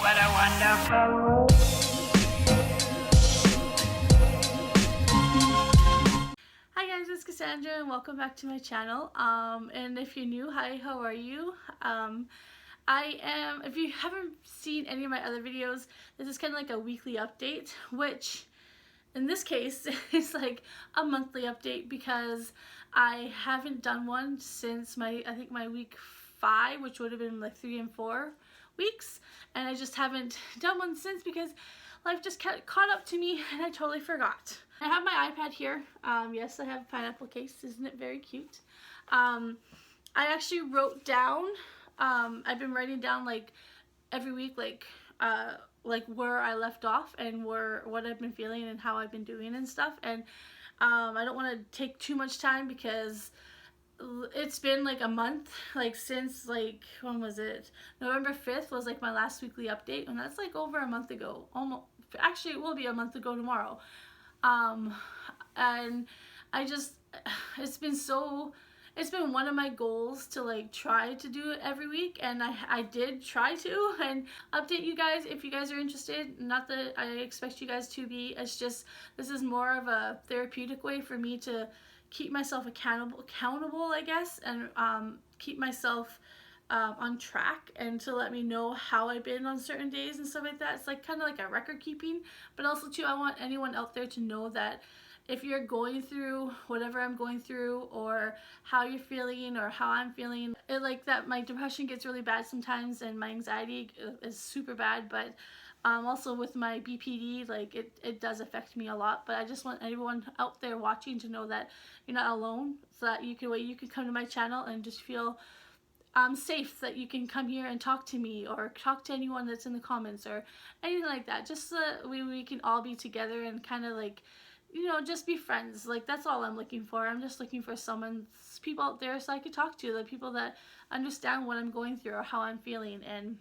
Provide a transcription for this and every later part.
What a wonderful world. Hi guys, it's Cassandra and welcome back to my channel. And if you're new, hi, how are you? If you haven't seen any of my other videos, this is kind of like a weekly update, which in this case is like a monthly update because I haven't done one since I think my week 5, which would have been like 3 and 4 weeks, and I just haven't done one since because life just caught up to me and I totally forgot. I have my iPad here. Yes, I have a pineapple case. Isn't it very cute? I actually wrote down, I've been writing down like every week like where I left off and what I've been feeling and how I've been doing and stuff. And I don't want to take too much time because it's been like a month, like since like, when was it? November 5th was like my last weekly update, and that's like over a month ago. Almost, actually it will be a month ago tomorrow. And I just, it's been one of my goals to like try to do it every week, and I did try to and update you guys if you guys are interested. Not that I expect you guys to be, it's just this is more of a therapeutic way for me to keep myself accountable, I guess, and keep myself on track, and to let me know how I've been on certain days and stuff like that. It's like kind of like a record keeping, but also too, I want anyone out there to know that if you're going through whatever I'm going through, or how you're feeling or how I'm feeling, like that my depression gets really bad sometimes and my anxiety is super bad, but also with my BPD, like it does affect me a lot. But I just want everyone out there watching to know that you're not alone, so that you can come to my channel and just feel safe, that you can come here and talk to me or talk to anyone that's in the comments or anything like that, just so that we can all be together and kind of like, you know, just be friends. Like that's all I'm looking for. I'm just looking for people out there so I could talk to, the people that understand what I'm going through or how I'm feeling and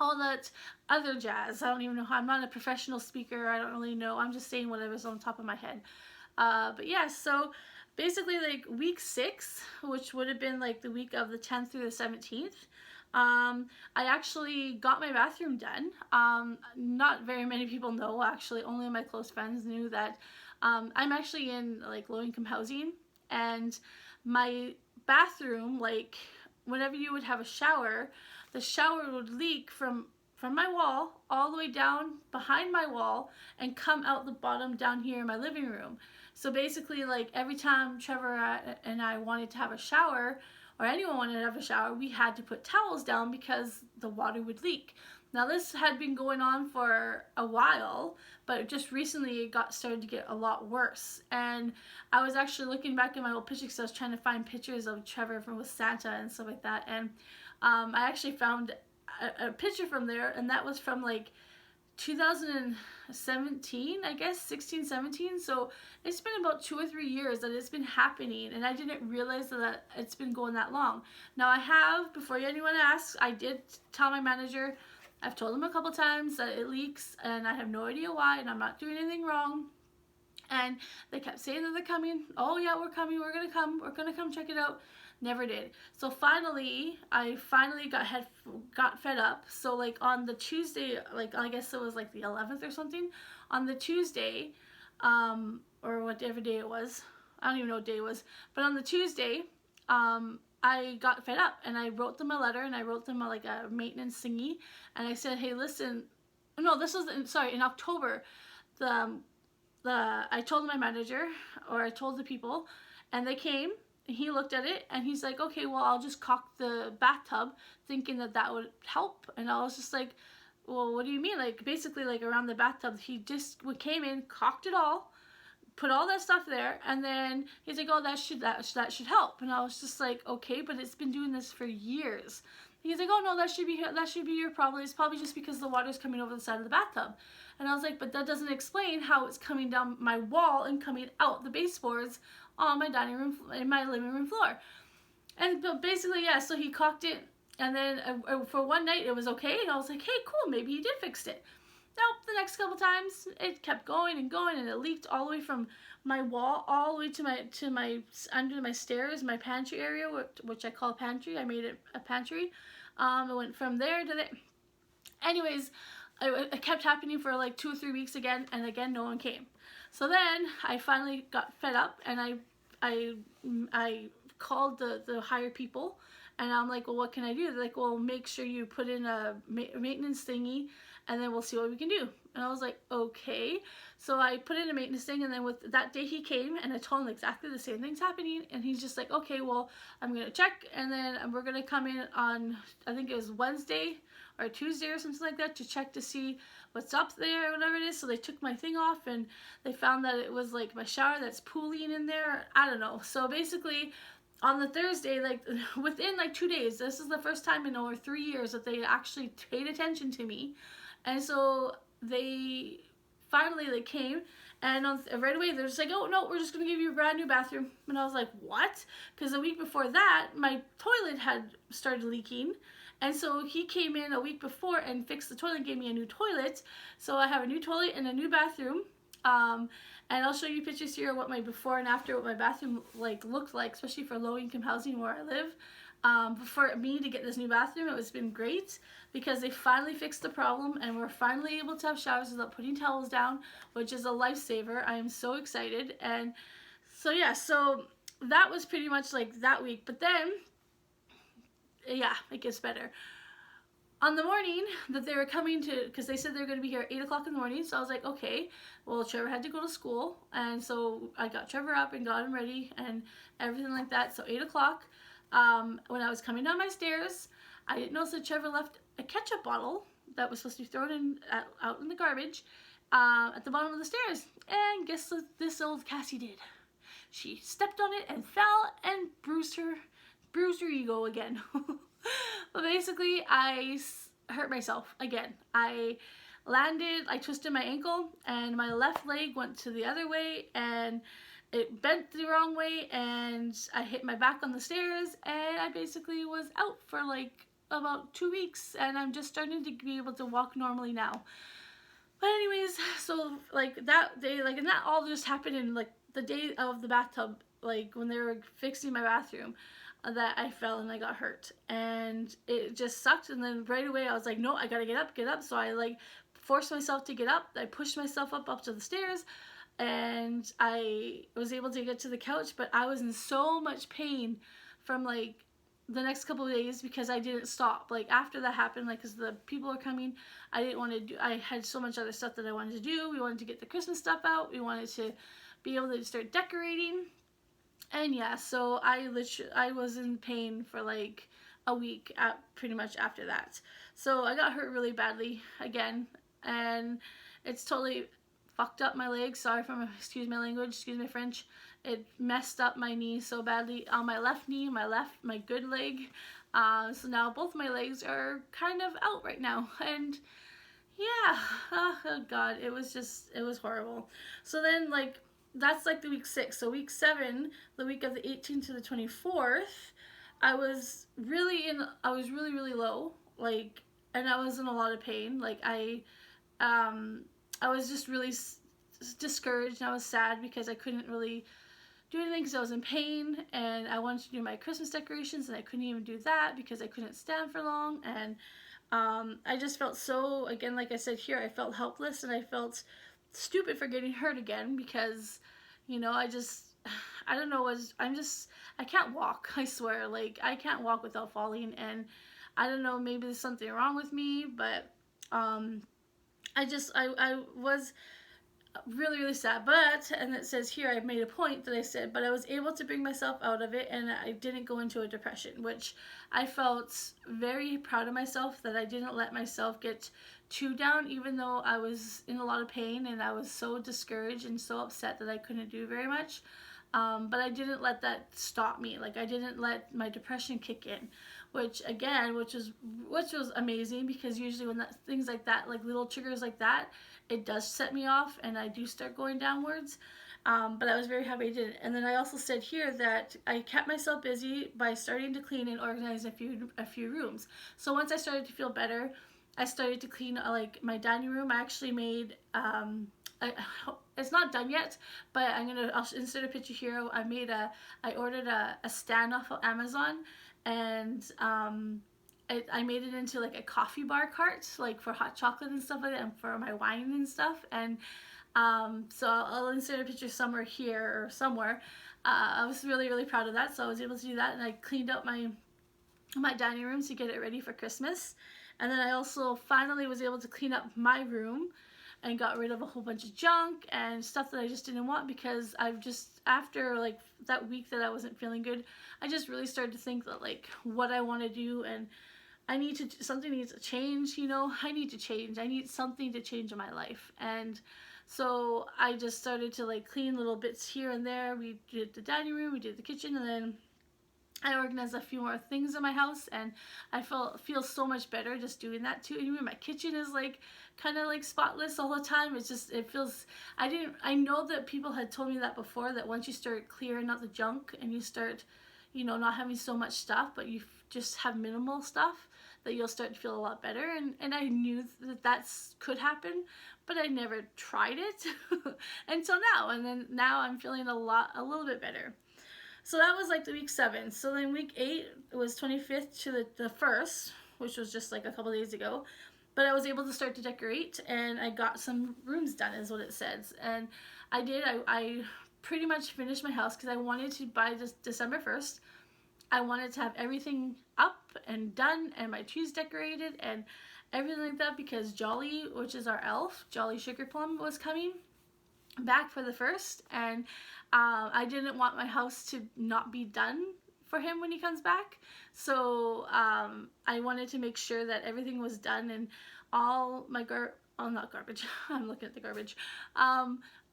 all that other jazz. I don't even know how, I'm not a professional speaker, I don't really know, I'm just saying whatever's on top of my head. But yeah, so basically like week 6, which would have been like the week of the 10th through the 17th, I actually got my bathroom done. Not very many people know, actually only my close friends knew that I'm actually in like low income housing, and my bathroom, like whenever you would have a shower, the shower would leak from my wall all the way down behind my wall and come out the bottom down here in my living room. So basically, like every time Trevor and I wanted to have a shower, or anyone wanted to have a shower, we had to put towels down because the water would leak. Now this had been going on for a while, but just recently it started to get a lot worse. And I was actually looking back at my old pictures because I was trying to find pictures of Trevor with Santa and stuff like that. And I actually found a picture from there, and that was from like 2017, I guess, 16, 17. So it's been about 2 or 3 years that it's been happening, and I didn't realize that it's been going that long. Now I have, before anyone asks, I did tell my manager, I've told him a couple times that it leaks and I have no idea why, and I'm not doing anything wrong. And they kept saying that they're coming. Oh yeah, we're coming, we're gonna come check it out. Never did. So finally, I got fed up. So like on the Tuesday, like I guess it was like the 11th or something, on the Tuesday, or whatever day it was, I don't even know what day it was, but on the Tuesday, I got fed up and I wrote them a letter, and I wrote them like a maintenance thingy, and I said, hey listen, no, this was in October, I told my manager, or I told the people, and they came, and he looked at it and he's like, okay, well I'll just caulk the bathtub, thinking that would help. And I was just like, well, what do you mean? Like basically like around the bathtub, he just came in, caulked it all, put all that stuff there, and then he's like, oh, that should help. And I was just like, okay, but it's been doing this for years. He's like, oh no, that should be your problem. It's probably just because the water's coming over the side of the bathtub. And I was like, but that doesn't explain how it's coming down my wall and coming out the baseboards on my dining room, in my living room floor. And but basically, yeah, so he caulked it, and then for one night it was okay, and I was like, hey, cool, maybe he did fix it. Nope, the next couple times it kept going and going, and it leaked all the way from my wall all the way to my under my stairs, my pantry area, which I call a pantry. I made it a pantry. It went from there to there. Anyways, it kept happening for like 2 or 3 weeks again, and again no one came. So then I finally got fed up, and I called the higher people, and I'm like, well, what can I do? They're like, well, make sure you put in a maintenance thingy, and then we'll see what we can do. And I was like, okay. So I put in a maintenance thing, and then with that day he came, and I told him exactly the same thing's happening, and he's just like, okay, well, I'm gonna check, and then we're gonna come in on, I think it was Wednesday or Tuesday or something like that, to check to see what's up there or whatever it is. So they took my thing off, and they found that it was like my shower that's pooling in there. I don't know. So basically on the Thursday, like within like 2 days, this is the first time in over 3 years that they actually paid attention to me. And so they finally came, and right away they're just like, oh no, we're just gonna give you a brand new bathroom. And I was like, what? Because the week before that my toilet had started leaking, and so he came in a week before and fixed the toilet and gave me a new toilet. So I have a new toilet and a new bathroom. And I'll show you pictures here of what my before and after, what my bathroom like looked like, especially for low income housing where I live. For me to get this new bathroom, it's been great because they finally fixed the problem, and we're finally able to have showers without putting towels down, which is a lifesaver. I am so excited. And so yeah, so that was pretty much like that week. But then, yeah, it gets better. On the morning that they were coming to, because they said they were going to be here at 8 o'clock in the morning, so I was like, okay, well, Trevor had to go to school, and so I got Trevor up and got him ready and everything like that. So 8 o'clock, when I was coming down my stairs, I didn't notice that Trevor left a ketchup bottle that was supposed to be thrown in out in the garbage at the bottom of the stairs. And guess what this old Cassie did? She stepped on it and fell and bruised her ego again. But basically, I hurt myself again. I twisted my ankle, and my left leg went to the other way, and it bent the wrong way, and I hit my back on the stairs, and I basically was out for like about 2 weeks, and I'm just starting to be able to walk normally now. But anyways, so like that day, like, and that all just happened in like the day of the bathtub, like when they were fixing my bathroom, that I fell and I got hurt, and it just sucked. And then right away I was like, no, I gotta get up. So I like forced myself to get up. I pushed myself up to the stairs, and I was able to get to the couch, but I was in so much pain from like the next couple of days because I didn't stop. Like after that happened, like because the people are coming, I didn't want to do, I had so much other stuff that I wanted to do. We wanted to get the Christmas stuff out. We wanted to be able to start decorating. And yeah, so I was in pain for like a week pretty much after that. So I got hurt really badly again, and it's totally fucked up my leg. Sorry for my, excuse my language, excuse my French. It messed up my knee so badly on my left knee, my good leg. So now both my legs are kind of out right now, and yeah, oh god, it was horrible. So then like, that's like the week 6. So week 7, the week of the 18th to the 24th, I was really really low, like, and I was in a lot of pain. Like I was just really discouraged, and I was sad because I couldn't really do anything because I was in pain, and I wanted to do my Christmas decorations, and I couldn't even do that because I couldn't stand for long. And I just felt so, again, like I said here, I felt helpless, and I felt stupid for getting hurt again because, you know, I don't know, I can't walk, I swear. Like, I can't walk without falling, and I don't know, maybe there's something wrong with me, but I was really really sad. But, and it says here, I made a point that I said, but I was able to bring myself out of it, and I didn't go into a depression, which I felt very proud of myself, that I didn't let myself get too down, even though I was in a lot of pain and I was so discouraged and so upset that I couldn't do very much. But I didn't let that stop me. Like, I didn't let my depression kick in, which was amazing, because usually when things like that, like little triggers like that, it does set me off and I do start going downwards. But I was very happy I did it. And then I also said here that I kept myself busy by starting to clean and organize a few rooms. So once I started to feel better, I started to clean like my dining room. I actually made it's not done yet, but I'll insert a picture here. I ordered a stand off of Amazon, and I made it into like a coffee bar cart, like for hot chocolate and stuff like that, and for my wine and stuff. And so I'll insert a picture somewhere here or somewhere. I was really, really proud of that. So I was able to do that, and I cleaned up my dining room to get it ready for Christmas. And then I also finally was able to clean up my room and got rid of a whole bunch of junk and stuff that I just didn't want, because I've just, after like that week that I wasn't feeling good, I just really started to think that like what I want to do, and something needs to change, you know. I need to change. I need something to change in my life. And so I just started to like clean little bits here and there. We did the dining room, we did the kitchen, and then I organized a few more things in my house, and I feel so much better just doing that too. Even my kitchen is like kind of like spotless all the time. It's just, it feels, I know that people had told me that before, that once you start clearing out the junk and you start, you know, not having so much stuff, but you just have minimal stuff, that you'll start to feel a lot better. And I knew that could happen, but I never tried it until now. And then now I'm feeling a little bit better. So that was like the week 7. So then week 8 was 25th to the 1st, which was just like a couple days ago. But I was able to start to decorate, and I got some rooms done, is what it says. And I did. I pretty much finished my house, because I wanted to, by December 1st, I wanted to have everything up and done, and my trees decorated and everything like that, because Jolly, which is our elf, Jolly Sugar Plum, was coming back for the 1st, and I didn't want my house to not be done for him when he comes back. So I wanted to make sure that everything was done, and all my not garbage, I'm looking at the garbage,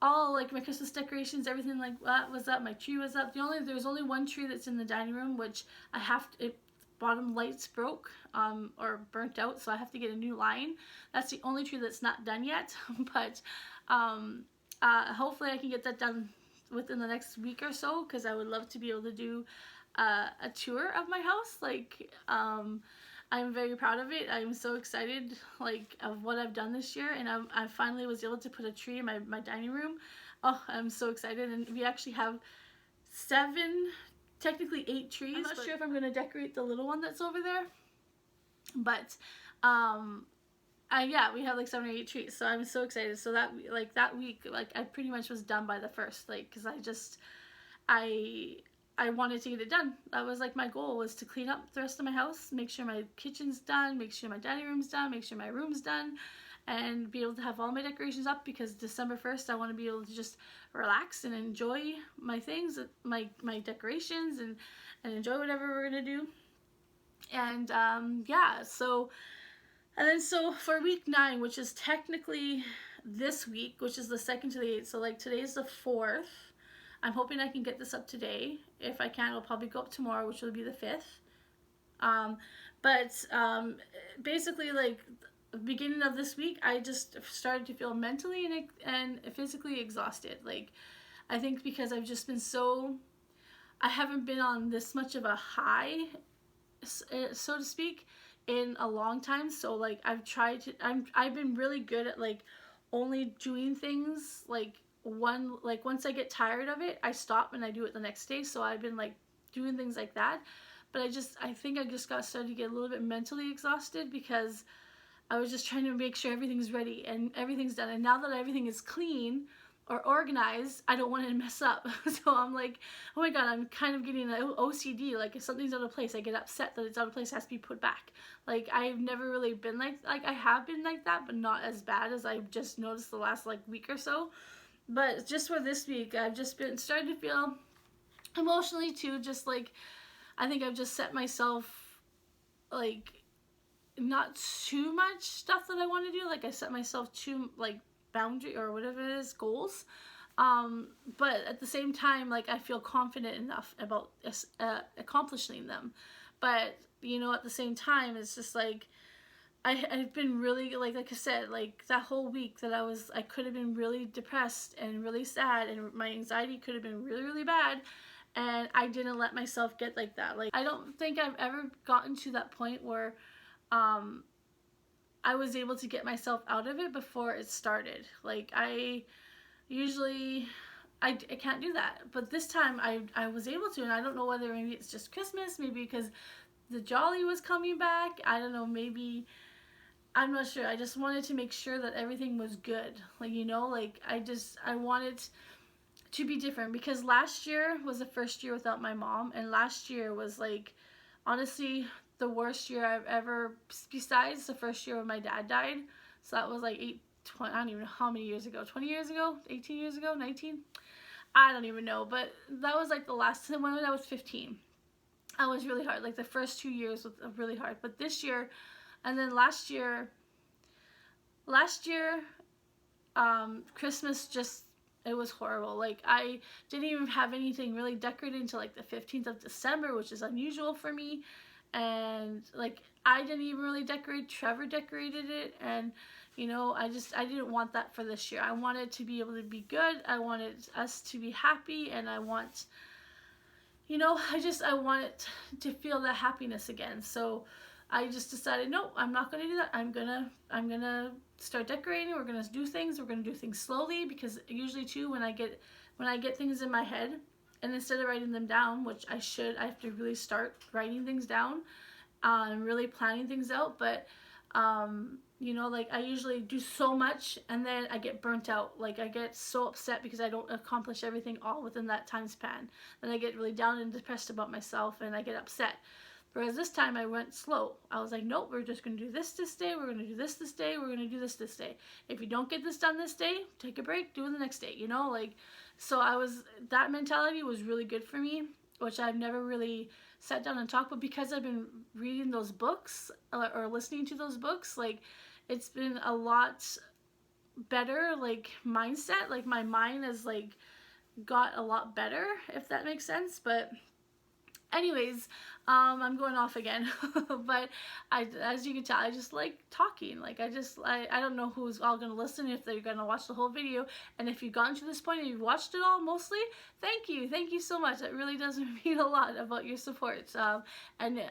all like my Christmas decorations, everything like that was up. My tree was up. There's only one tree that's in the dining room, which bottom lights broke or burnt out, so I have to get a new line. That's the only tree that's not done yet. But hopefully I can get that done within the next week or so, because I would love to be able to do a tour of my house. Like I'm very proud of it. I'm so excited like of what I've done this year, and I finally was able to put a tree in my dining room. Oh, I'm so excited. And we actually have 7, technically 8 trees. I'm not sure if I'm going to decorate the little one that's over there, but yeah, we have like 7 or 8 trees, so I'm so excited. So that week, like I pretty much was done by the 1st, like, because I wanted to get it done. That was like my goal, was to clean up the rest of my house, make sure my kitchen's done, make sure my dining room's done, make sure my room's done, and be able to have all my decorations up, because December 1st I want to be able to just relax and enjoy my things, my decorations, and enjoy whatever we're gonna do. And yeah, so, and then so for week 9, which is technically this week, which is the 2nd to the 8th, so like today's the 4th. I'm hoping I can get this up today. If I can, it'll probably go up tomorrow, which will be the 5th. Basically, like, beginning of this week, I just started to feel mentally and physically exhausted. Like, I think because I've just been I haven't been on this much of a high, so to speak, in a long time. So like I've been really good at like only doing things like once I get tired of it, I stop and I do it the next day. So I've been like doing things like that. But I think I just got started to get a little bit mentally exhausted, because I was just trying to make sure everything's ready and everything's done. And now that everything is clean or organized, I don't want it to mess up. So I'm like, oh my god, I'm kind of getting an OCD. Like if something's out of place, I get upset that it's out of place, it has to be put back. Like I've never really been like I have been like that, but not as bad as I've just noticed the last like week or so. But just for this week, I've just been starting to feel emotionally too, just like, I think I've just set myself like not too much stuff that I want to do. Like I set myself too like boundary or whatever it is, goals. But at the same time, like I feel confident enough about accomplishing them. But you know, at the same time, it's just like I've been really like I said, like that whole week that I could have been really depressed and really sad, and my anxiety could have been really, really bad, and I didn't let myself get like that. Like I don't think I've ever gotten to that point where I was able to get myself out of it before it started. Like I can't do that, but this time I was able to, and I don't know whether maybe it's just Christmas, maybe because the Jolly was coming back. I don't know, maybe, I'm not sure. I just wanted to make sure that everything was good. Like, you know, like I wanted to be different because last year was the first year without my mom, and last year was like, honestly, the worst year I've ever, besides the first year when my dad died. So that was like 20, I don't even know how many years ago, 20 years ago, 18 years ago, 19, I don't even know, but that was like the last time when I was 15. I was really hard, like the first 2 years was really hard, but this year, and then last year, Christmas just, it was horrible. Like, I didn't even have anything really decorated until like the 15th of December, which is unusual for me. And like, I didn't even really decorate. Trevor decorated it, and you know, I didn't want that for this year. I wanted to be able to be good. I wanted us to be happy, and I want, you know, I wanted to feel that happiness again. So I just decided, no, I'm not going to do that. I'm gonna start decorating. We're gonna do things. We're gonna do things slowly, because usually too, when I get things in my head, and instead of writing them down, which I have to really start writing things down, and really planning things out. But you know, like, I usually do so much and then I get burnt out. Like, I get so upset because I don't accomplish everything all within that time span. Then I get really down and depressed about myself, and I get upset. Whereas this time I went slow. I was like, nope, we're just going to do this day, we're going to do this day, we're going to do this day. If you don't get this done this day, take a break, do it the next day, you know? Like, so that mentality was really good for me, which I've never really sat down and talked, but because I've been reading those books, or listening to those books, like, it's been a lot better, like, mindset. Like, my mind has, like, got a lot better, if that makes sense. But anyways, I'm going off again. But as you can tell, I just like talking. Like, I don't know who's all going to listen, if they're going to watch the whole video. And if you've gotten to this point and you've watched it all, mostly, thank you so much. It really does mean a lot about your support, and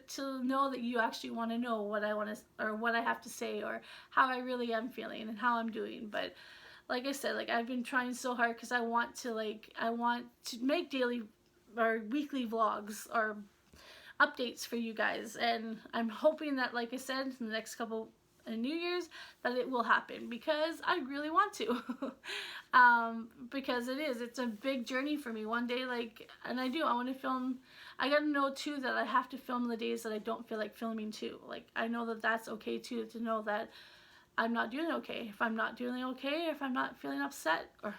to know that you actually want to know what I want to, or what I have to say, or how I really am feeling and how I'm doing. But like I said, like, I've been trying so hard because I want to make daily or weekly vlogs or updates for you guys, and I'm hoping that, like I said, in the next couple New Year's, that it will happen, because I really want to. Because it's a big journey for me. One day, like, and I want to film. I gotta know too that I have to film the days that I don't feel like filming too. Like, I know that that's okay too, to know that I'm not doing okay. If I'm not doing okay, if I'm not feeling upset, or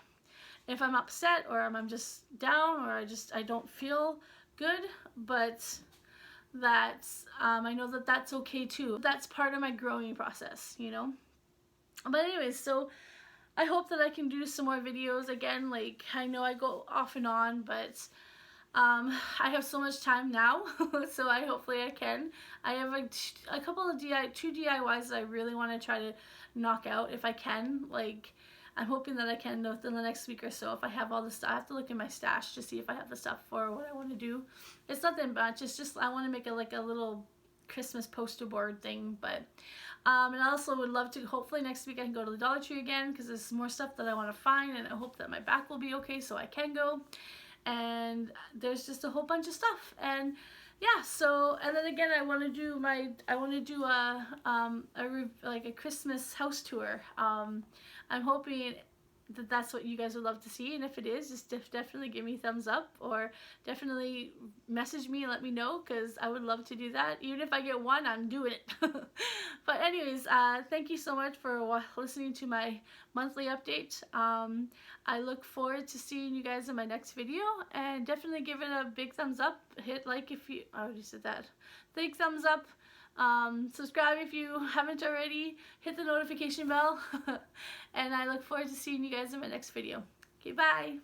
if I'm upset, or I'm just down, or I don't feel good, but that's, I know that that's okay too. That's part of my growing process, you know? But anyways, so I hope that I can do some more videos again. Like, I know I go off and on, but I have so much time now, so hopefully I can. I have a couple of two DIYs that I really want to try to knock out if I can. Like, I'm hoping that I can within the next week or so, if I have all the stuff. I have to look in my stash to see if I have the stuff for what I want to do. It's nothing much. It's just I want to make a little Christmas poster board thing. But and I also would love to, hopefully next week I can go to the Dollar Tree again, because there's more stuff that I want to find, and I hope that my back will be okay so I can go. And there's just a whole bunch of stuff. And yeah, so, and then again, I want to do a Christmas house tour. I'm hoping that that's what you guys would love to see, and if it is, just definitely give me a thumbs up, or definitely message me and let me know, because I would love to do that. Even if I get one, I'm doing it. But anyways, thank you so much for listening to my monthly update. I look forward to seeing you guys in my next video, and definitely give it a big thumbs up. Hit like if you, I already said that. Big thumbs up. Subscribe if you haven't already. Hit the notification bell. And I look forward to seeing you guys in my next video. Okay, bye.